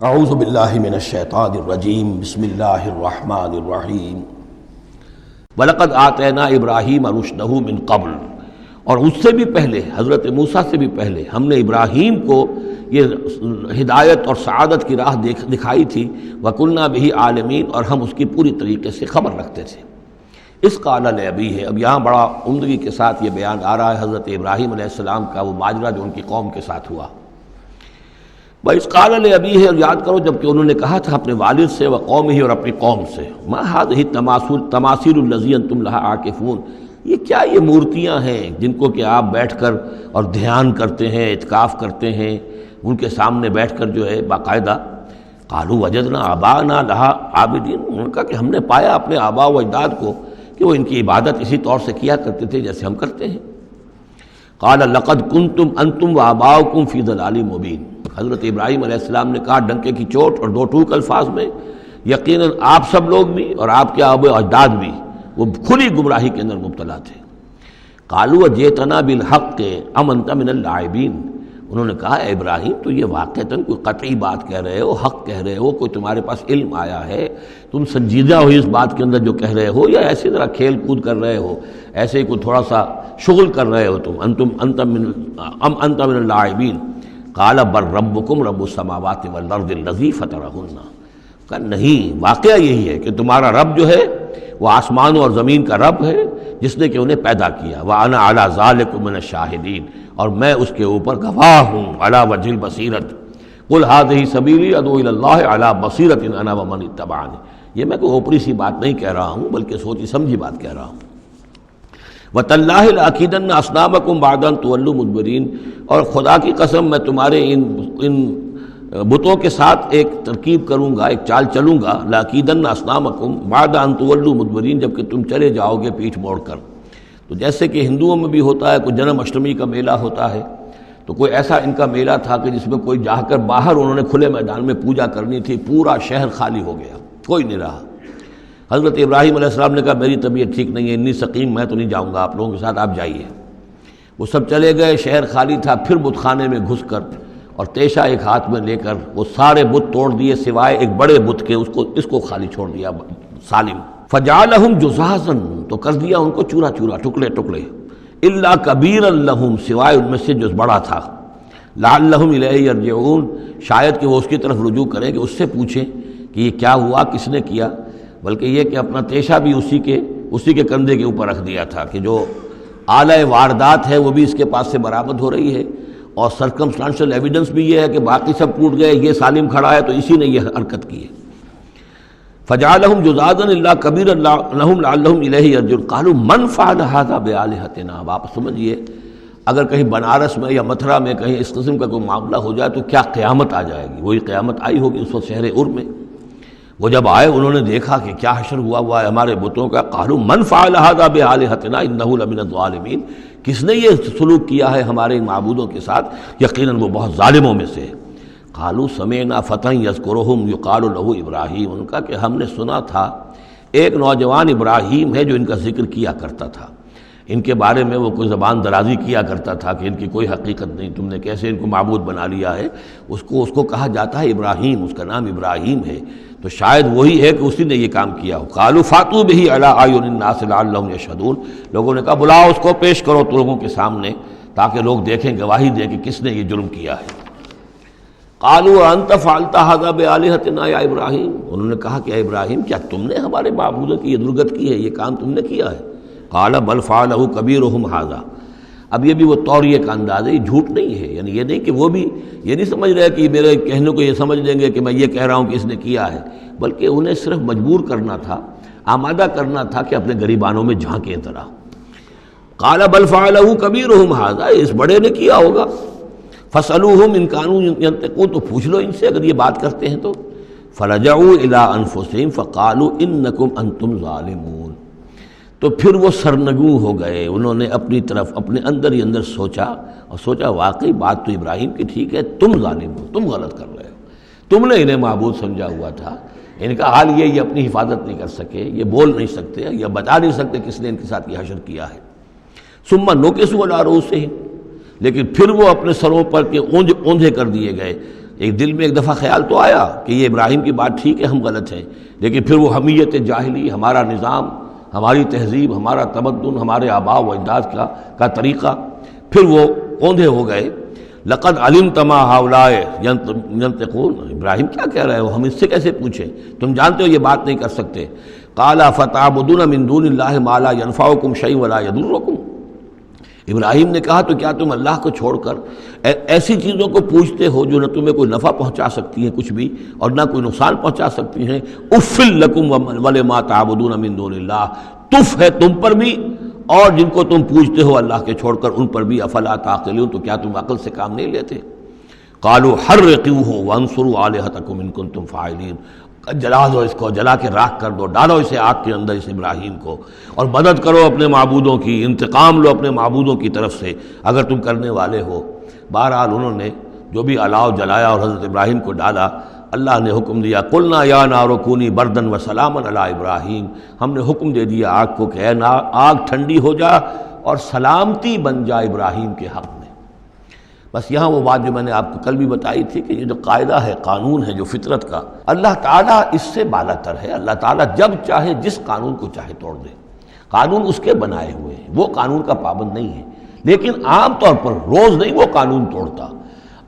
اعوذ باللہ من الشیطان الرجیم بسم اللہ الرحمن الرحیم وَلَقَدْ آتَيْنَا إِبْرَاهِيمَ رُشْدَهُ مِن قَبْلُ، اور اس سے بھی پہلے، حضرت موسیٰ سے بھی پہلے ہم نے ابراہیم کو یہ ہدایت اور سعادت کی راہ دکھائی تھی، وَكُنَّا بِهِ عَالِمِينَ، اور ہم اس کی پوری طریقے سے خبر رکھتے تھے۔ اس قال لأبیہ، اب یہاں بڑا عمدگی کے ساتھ یہ بیان آ رہا ہے حضرت ابراہیم علیہ السلام کا وہ ماجرا جو ان کی قوم کے ساتھ ہوا۔ وَإِذْ قَالَ لِأَبِيهِ، اور یاد کرو جب کہ انہوں نے کہا تھا اپنے والد سے، وَقَوْمِهِ، اور اپنی قوم سے، مَا هَذِهِ التَّمَاثِيلُ الَّتِي أَنْتُمْ لَهَا عَاكِفُونَ، یہ کیا یہ مورتیاں ہیں جن کو کہ آپ بیٹھ کر اور دھیان کرتے ہیں، اعتکاف کرتے ہیں، ان کے سامنے بیٹھ کر جو ہے باقاعدہ۔ قَالُوا وَجَدْنَا آبَاءَنَا لَهَا عَابِدِينَ، انہوں نے کہا کہ ہم نے پایا اپنے آباء و اجداد کو کہ وہ ان کی عبادت اسی طور سے کیا کرتے تھے جیسے ہم کرتے ہیں۔ قَالَ لَقَدْ كُنْتُمْ أَنْتُمْ وَآبَاؤُكُمْ فِي ضَلَالٍ مُبِينٍ، حضرت ابراہیم علیہ السلام نے کہا ڈنکے کی چوٹ اور دو ٹوک الفاظ میں، یقیناً آپ سب لوگ بھی اور آپ کے آباء و اجداد بھی وہ کھلی گمراہی کے اندر مبتلا تھے۔ قالوا جئتنا بالحق ام انت من اللاعبین، انہوں نے کہا اے ابراہیم تو یہ واقعتاً کوئی قطعی بات کہہ رہے ہو، حق کہہ رہے ہو، کوئی تمہارے پاس علم آیا ہے، تم سنجیدہ ہو اس بات کے اندر جو کہہ رہے ہو، یا ایسے ذرا کھیل کود کر رہے ہو، ایسے ہی کوئی تھوڑا سا شغل کر رہے ہو تم، ام انت من اللاعبین۔ قال بل ربکم رب السماوات والارض الذی فطرہن، کہ نہیں واقعہ یہی ہے کہ تمہارا رب جو ہے وہ آسمانوں اور زمین کا رب ہے جس نے کہ انہیں پیدا کیا، وَأَنَا عَلَىٰ ذَلِكُم مِّنَ الشَّاهِدِينَ، اور میں اس کے اوپر گواہ ہوں، عَلَىٰ وَجْهِ الْبَصِيرَةِ قُلْ هَٰذِهِ سَبِيلِي أَدْعُو إِلَى اللَّهِ عَلَىٰ بَصِيرَةٍ أَنَا وَمَنِ اتَّبَعَنِي، یہ میں کوئی اوپری سی بات نہیں کہہ رہا ہوں بلکہ سوچی سمجھی بات کہہ رہا ہوں۔ وَتَاللَّهِ لَأَكِيدَنَّ أَصْنَامَكُمْ بَعْدَ أَن تُوَلُّوا مُدْبِرِينَ، اور خدا کی قسم میں تمہارے ان بتوں کے ساتھ ایک ترکیب کروں گا، ایک چال چلوں گا، لَأَكِيدَنَّ أَصْنَامَكُمْ بَعْدَ أَن تُوَلُّوا مُدْبِرِينَ، جب کہ تم چلے جاؤ گے پیٹھ موڑ کر۔ تو جیسے کہ ہندوؤں میں بھی ہوتا ہے، کوئی جنم اشٹمی کا میلہ ہوتا ہے، تو کوئی ایسا ان کا میلہ تھا کہ جس میں کوئی جا کر باہر انہوں نے کھلے میدان میں پوجا کرنی تھی، پورا شہر خالی ہو گیا، کوئی نہیں رہا۔ حضرت ابراہیم علیہ السلام نے کہا میری طبیعت ٹھیک نہیں ہے، انی سقیم، میں تو نہیں جاؤں گا آپ لوگوں کے ساتھ، آپ جائیے۔ وہ سب چلے گئے، شہر خالی تھا، پھر بت خانے میں گھس کر اور تیشہ ایک ہاتھ میں لے کر وہ سارے بت توڑ دیے سوائے ایک بڑے بت کے، اس کو خالی چھوڑ دیا سالم۔ فجعلہم جذاذا، تو کر دیا ان کو چورا چورا، ٹکڑے ٹکڑے، الا کبیرا لہم، سوائے ان میں سے جو بڑا تھا، لعلہم الیہ یرجعون، شاید کہ وہ اس کی طرف رجوع کریں، کہ اس سے پوچھیں کہ یہ کیا ہوا، کس نے کیا، بلکہ یہ کہ اپنا تیشہ بھی اسی کے کندھے کے اوپر رکھ دیا تھا کہ جو آلہ واردات ہے وہ بھی اس کے پاس سے برآمد ہو رہی ہے، اور سرکمسٹانشل ایویڈنس بھی یہ ہے کہ باقی سب ٹوٹ گئے، یہ سالم کھڑا ہے تو اسی نے یہ حرکت کی ہے۔ فجعلہم جذاذا الا کبیرا لہم لعلہم الیہ یرجعون قالوا من فعل ھذا بآلہتنا، اب آپ سمجھیے اگر کہیں بنارس میں یا متھرا میں کہیں اس قسم کا کوئی معاملہ ہو جائے تو کیا قیامت آ جائے گی۔ وہی قیامت آئی ہوگی اس وقت شہر ار میں۔ وہ جب آئے انہوں نے دیکھا کہ کیا حشر ہوا ہے ہمارے بتوں کا، قالوا من فعل ھذا بآلہتنا انہ لمن الظالمین، کس نے یہ سلوک کیا ہے ہمارے معبودوں کے ساتھ، یقیناً وہ بہت ظالموں میں سے ہے۔ قالوا سمعنا فتى یذکرہم یقال لہ ابراہیم، ان کا کہ ہم نے سنا تھا ایک نوجوان ابراہیم ہے جو ان کا ذکر کیا کرتا تھا، ان کے بارے میں وہ کوئی زبان درازی کیا کرتا تھا کہ ان کی کوئی حقیقت نہیں، تم نے کیسے ان کو معبود بنا لیا ہے، اس کو کہا جاتا ہے ابراہیم، اس کا نام ابراہیم ہے، تو شاید وہی ہے کہ اسی نے یہ کام کیا ہو۔ قالوا فاتوا به علی اعین الناس لعلهم یشهدون، لوگوں نے کہا بلاؤ اس کو، پیش کرو تو لوگوں کے سامنے تاکہ لوگ دیکھیں، گواہی دیں کہ کس نے یہ جرم کیا ہے۔ قالوا انت فعلت هذا بآلہتنا یا ابراہیم، انہوں نے کہا کہ اے ابراہیم کیا تم نے ہمارے معبودوں کی یہ درگت کی ہے، یہ کام تم نے کیا ہے؟ قال بل فعلہ کبیرہم ھذا، اب یہ بھی وہ توریہ کا انداز ہے، یہ جھوٹ نہیں ہے، یعنی یہ نہیں کہ وہ بھی یہ نہیں سمجھ رہے کہ میرے کہنے کو یہ سمجھ لیں گے کہ میں یہ کہہ رہا ہوں کہ اس نے کیا ہے، بلکہ انہیں صرف مجبور کرنا تھا، آمادہ کرنا تھا کہ اپنے گریبانوں میں جھانکیں طرح۔ قال بل فعلہ کبیرہم ھذا، اس بڑے نے کیا ہوگا، فاسألوہم ان کانوا ینطقون، تو پوچھ لو ان سے اگر یہ بات کرتے ہیں تو۔ فرجعوا الی انفسہم فقالوا انکم انتم ظالمون، تو پھر وہ سرنگوں ہو گئے، انہوں نے اپنی طرف اپنے اندر ہی اندر سوچا، اور سوچا واقعی بات تو ابراہیم کی ٹھیک ہے، تم ظالم ہو، تم غلط کر رہے ہو، تم نے انہیں معبود سمجھا ہوا تھا۔ ان کا حال یہ اپنی حفاظت نہیں کر سکے، یہ بول نہیں سکتے، یا بتا نہیں سکتے کس نے ان کے ساتھ یہ حشر کیا ہے۔ ثم نکسوا علی رؤوسہم، لیکن پھر وہ اپنے سروں پر کے اوندھے کر دیے گئے، ایک دل میں ایک دفعہ خیال تو آیا کہ یہ ابراہیم کی بات ٹھیک ہے، ہم غلط ہیں، لیکن پھر وہ حمیت جاہلی، ہمارا نظام، ہماری تہذیب، ہمارا تمدن، ہمارے آباء و اجداد کا طریقہ، پھر وہ اوندھے ہو گئے۔ لقد علمت ما ہؤلاء ينطقون، ابراہیم کیا کہہ رہے ہو، ہم اس سے کیسے پوچھیں، تم جانتے ہو یہ بات نہیں کر سکتے۔ قال فتعبدون من دون اللہ ما لا ينفعكم شيئا ولا يضركم، ابراہیم نے کہا تو کیا تم اللہ کو چھوڑ کر ایسی چیزوں کو پوچھتے ہو جو نہ تمہیں کوئی نفع پہنچا سکتی ہیں کچھ بھی، اور نہ کوئی نقصان پہنچا سکتی ہیں؟ اف لکم ولما تعبدون من دون اللہ، تف ہے تم پر بھی اور جن کو تم پوچھتے ہو اللہ کے چھوڑ کر ان پر بھی، افلا تعقلون، تو کیا تم عقل سے کام نہیں لیتے؟ قالوا حرقوه وانصروا آلهتكم ان کنتم فاعلین، جلا دو اس کو، جلا کے راکھ کر دو، ڈالو اسے آگ کے اندر اس ابراہیم کو، اور مدد کرو اپنے معبودوں کی، انتقام لو اپنے معبودوں کی طرف سے اگر تم کرنے والے ہو۔ بہرحال انہوں نے جو بھی الاؤ جلایا اور حضرت ابراہیم کو ڈالا، اللہ نے حکم دیا قلنا یا نار کونی بردن و سلاما علی ابراہیم، ہم نے حکم دے دیا آگ کو کہ اے آگ ٹھنڈی ہو جا اور سلامتی بن جا ابراہیم کے حق میں۔ بس یہاں وہ بات جو میں نے آپ کو کل بھی بتائی تھی کہ یہ جو قاعدہ ہے، قانون ہے جو فطرت کا، اللہ تعالیٰ اس سے بالا تر ہے، اللہ تعالیٰ جب چاہے جس قانون کو چاہے توڑ دے، قانون اس کے بنائے ہوئے ہیں، وہ قانون کا پابند نہیں ہے، لیکن عام طور پر روز نہیں وہ قانون توڑتا۔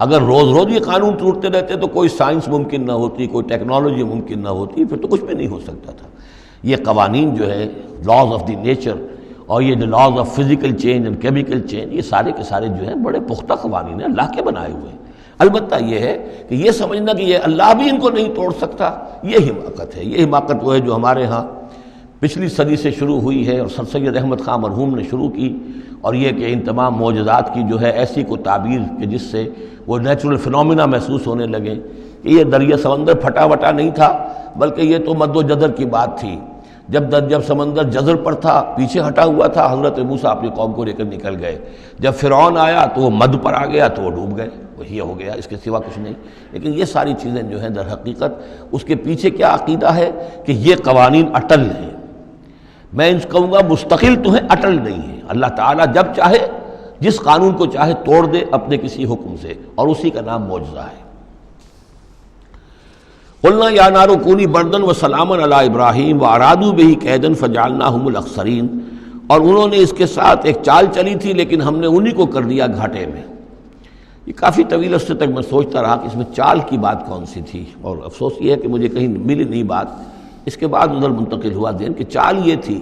اگر روز روز یہ قانون ٹوٹتے رہتے تو کوئی سائنس ممکن نہ ہوتی، کوئی ٹیکنالوجی ممکن نہ ہوتی، پھر تو کچھ بھی نہیں ہو سکتا تھا۔ یہ قوانین جو ہے، لاز آف دی نیچر، اور یہ جو laws of physical change and chemical change, یہ سارے کے سارے جو ہیں بڑے پختہ قوانین ہیں، اللہ کے بنائے ہوئے ہیں۔ البتہ یہ ہے کہ یہ سمجھنا کہ یہ اللہ بھی ان کو نہیں توڑ سکتا، یہ حماقت ہے۔ یہ حماقت وہ ہے جو ہمارے ہاں پچھلی صدی سے شروع ہوئی ہے اور سر سید احمد خان مرحوم نے شروع کی، اور یہ کہ ان تمام معجزات کی جو ہے ایسی کو تعبیر کہ جس سے وہ نیچرل فنومینا محسوس ہونے لگے کہ یہ دریا سمندر پھٹا وٹا نہیں تھا، بلکہ یہ تو مد و جزر کی بات تھی۔ جب سمندر جزر پر تھا، پیچھے ہٹا ہوا تھا، حضرت موسیٰ اپنی قوم کو لے کر نکل گئے۔ جب فرعون آیا تو وہ مد پر آ گیا تو وہ ڈوب گئے، وہی ہو گیا، اس کے سوا کچھ نہیں۔ لیکن یہ ساری چیزیں جو ہیں در حقیقت اس کے پیچھے کیا عقیدہ ہے کہ یہ قوانین اٹل ہیں، میں ان کہوں گا مستقل تو ہیں، اٹل نہیں ہیں۔ اللہ تعالیٰ جب چاہے جس قانون کو چاہے توڑ دے اپنے کسی حکم سے، اور اسی کا نام معجزہ ہے۔ قلنا یا نار کونی بردن و سلاما علی ابراہیم وارادوا بہ کیدا فجعلناہم الاخسرین، اور انہوں نے اس کے ساتھ ایک چال چلی تھی لیکن ہم نے انہی کو کر دیا گھاٹے میں۔ یہ کافی طویل عرصے تک میں سوچتا رہا کہ اس میں چال کی بات کون سی تھی، اور افسوس یہ ہے کہ مجھے کہیں ملی نہیں بات۔ اس کے بعد ادھر منتقل ہوا ذہن کہ چال یہ تھی،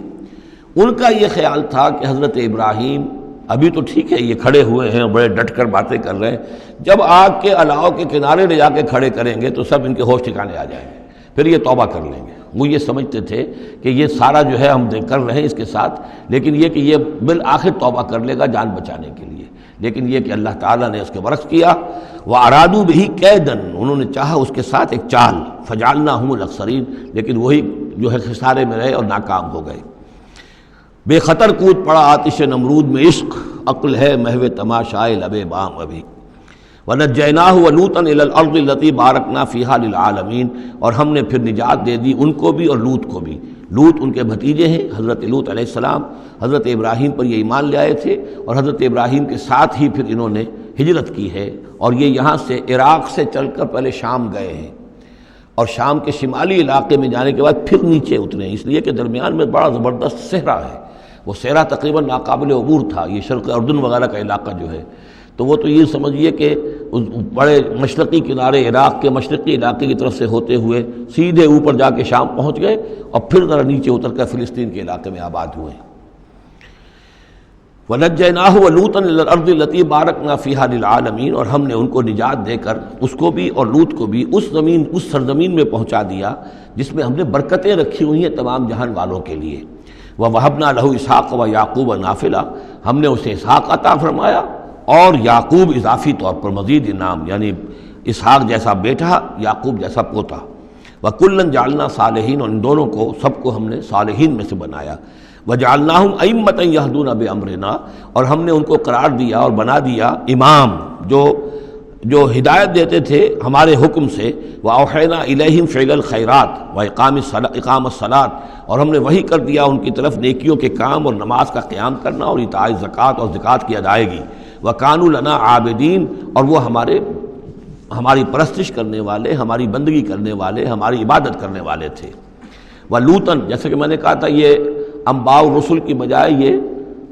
ان کا یہ خیال تھا کہ حضرت ابراہیم ابھی تو ٹھیک ہے یہ کھڑے ہوئے ہیں، بڑے ڈٹ کر باتیں کر رہے ہیں، جب آگ کے الاؤ کے کنارے لے جا کے کھڑے کریں گے تو سب ان کے ہوش ٹھکانے آ جائیں گے، پھر یہ توبہ کر لیں گے۔ وہ یہ سمجھتے تھے کہ یہ سارا جو ہے ہم کر رہے ہیں اس کے ساتھ، لیکن یہ کہ یہ بالآخر توبہ کر لے گا جان بچانے کے لیے۔ لیکن یہ کہ اللہ تعالیٰ نے اس کے برعکس کیا، وَأَرَادُوا بِهِ كَيْدًا، انہوں نے چاہا اس کے ساتھ ایک چال، فَجَعَلْنَاهُمُ الْأَخْسَرِينَ، لیکن وہی جو ہے خسارے میں رہے اور ناکام ہو گئے۔ بے خطر کود پڑا آتش نمرود میں عشق، عقل ہے محو تماشائے لب بام ابھی۔ وَنَجَّيْنَاهُ وَلُوطًا إِلَى الْأَرْضِ الَّتِي بَارَكْنَا فِيهَا لِلْعَالَمِينَ، اور ہم نے پھر نجات دے دی ان کو بھی اور لوط کو بھی۔ لوط ان کے بھتیجے ہیں، حضرت لوط علیہ السلام حضرت ابراہیم پر یہ ایمان لے آئے تھے، اور حضرت ابراہیم کے ساتھ ہی پھر انہوں نے ہجرت کی ہے، اور یہ یہاں سے عراق سے چل کر پہلے شام گئے ہیں، اور شام کے شمالی علاقے میں جانے کے بعد پھر نیچے اترے ہیں، اس لیے کہ درمیان میں بڑا زبردست صحرا ہے۔ وہ صحرا تقریباً ناقابل عبور تھا، یہ شرق اردن وغیرہ کا علاقہ جو ہے، تو وہ تو یہ سمجھیے کہ بڑے مشرقی کنارے عراق کے مشرقی علاقے کی طرف سے ہوتے ہوئے سیدھے اوپر جا کے شام پہنچ گئے، اور پھر ذرا نیچے اتر کر فلسطین کے علاقے میں آباد ہوئے۔ وَنَجَّيْنَاهُ وَلُوطًا إِلَى الْأَرْضِ الَّتِي بَارَكْنَا فِيهَا لِلْعَالَمِينَ، اور ہم نے ان کو نجات دے کر اس کو بھی اور لوط کو بھی اس سرزمین میں پہنچا دیا جس میں ہم نے برکتیں رکھی ہوئی ہیں تمام جہان والوں کے لیے۔ وَوَهَبْنَا لَهُ إِسْحَاقَ وَيَعْقُوبَ نَافِلَةً، ہم نے اسے اسحاق عطا فرمایا اور یعقوب اضافی طور پر مزید انعام، یعنی اسحاق جیسا بیٹا، یعقوب جیسا پوتا۔ وَكُلًّا جَعَلْنَا صَالِحِينَ، اور ان دونوں کو سب کو ہم نے صالحین میں سے بنایا۔ وَجَعَلْنَاهُمْ أَئِمَّةً يَهْدُونَ بِأَمْرِنَا، اور ہم نے ان کو قرار دیا اور بنا دیا امام جو ہدایت دیتے تھے ہمارے حکم سے۔ وَأَوْحَيْنَا إِلَيْهِمْ فِعْلَ الْخَيْرَاتِ وَإِقَامَ الصَّلَاةِ، اور ہم نے وحی کر دیا ان کی طرف نیکیوں کے کام اور نماز کا قیام کرنا اور ایتاء زکوٰۃ اور زکوٰۃ کی ادائیگی۔ وَكَانُوا لَنَا عَابِدِينَ، اور وہ ہماری پرستش کرنے والے، ہماری بندگی کرنے والے، ہماری عبادت کرنے والے تھے۔ وَلُوطًا، جیسے کہ میں نے کہا تھا یہ انباء الرسل کی بجائے یہ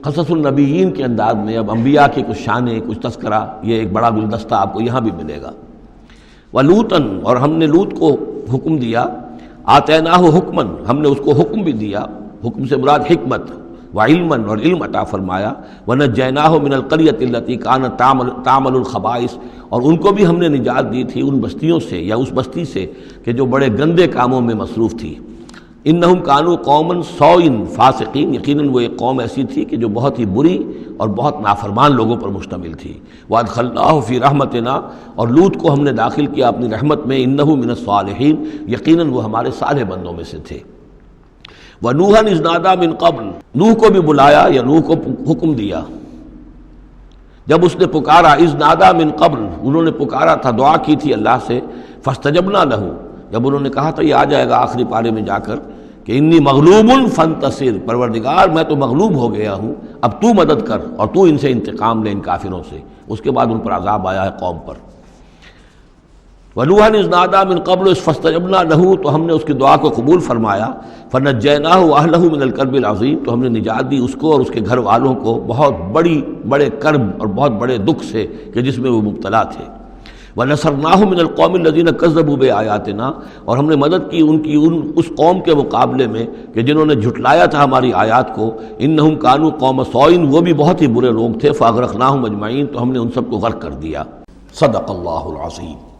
قصص النبیین کے انداز میں اب انبیاء کی کچھ شانیں، کچھ تذکرہ، یہ ایک بڑا گلدستہ آپ کو یہاں بھی ملے گا۔ وَلُوطًا، اور ہم نے لوط کو حکم دیا، آتیناہ حکماً، ہم نے اس کو حکم بھی دیا، حکم سے مراد حکمت، وعلماً، اور علم عطا فرمایا، وَنَجَّيْنَاهُ مِنَ الْقَرْيَةِ الَّتِي كَانَتْ تَعْمَلُ الْخَبَائِثَ، اور ان کو بھی ہم نے نجات دی تھی ان بستیوں سے یا اس بستی سے کہ جو بڑے گندے کاموں میں مصروف تھی۔ انہم کانوا قوما سوء فاسقین، یقیناً وہ ایک قوم ایسی تھی کہ جو بہت ہی بری اور بہت نافرمان لوگوں پر مشتمل تھی۔ وادخلناہ فی رحمتنا، اور لوط کو ہم نے داخل کیا اپنی رحمت میں، انہ من الصالحین، یقیناً وہ ہمارے صالح بندوں میں سے تھے۔ ونوحا اذ نادی من قبل، نوح کو بھی بلایا یا نوح کو حکم دیا جب اس نے پکارا، اذ نادی من قبل، انہوں نے پکارا تھا، دعا کی تھی اللہ سے، فاستجبنا لہ، جب انہوں نے کہا تھا، یہ آ جائے گا آخری پارے میں جا کر کہ انی مغلوب فانتصر، پروردگار میں تو مغلوب ہو گیا ہوں، اب تو مدد کر اور تو ان سے انتقام لے، ان کافروں سے۔ اس کے بعد ان پر عذاب آیا ہے قوم پر۔ وَنُوحًا اذ نادى من قبل فاستجبنا له، تو ہم نے اس کی دعا کو قبول فرمایا، فنجیناہ واہلہ من الکرب العظیم، تو ہم نے نجات دی اس کو اور اس کے گھر والوں کو بہت بڑے کرب اور بہت بڑے دکھ سے کہ جس میں وہ مبتلا تھے۔ وَنَصَرْنَاهُ مِنَ الْقَوْمِ الَّذِينَ كَذَّبُوا بِآيَاتِنَا، اور ہم نے مدد کی اس قوم کے مقابلے میں کہ جنہوں نے جھٹلایا تھا ہماری آیات کو، إِنَّهُمْ كَانُوا قَوْمَ سَوْءٍ، وہ بھی بہت ہی برے لوگ تھے، فَأَغْرَقْنَاهُمْ أَجْمَعِينَ، تو ہم نے ان سب کو غرق کر دیا۔ صدق اللہ العظیم۔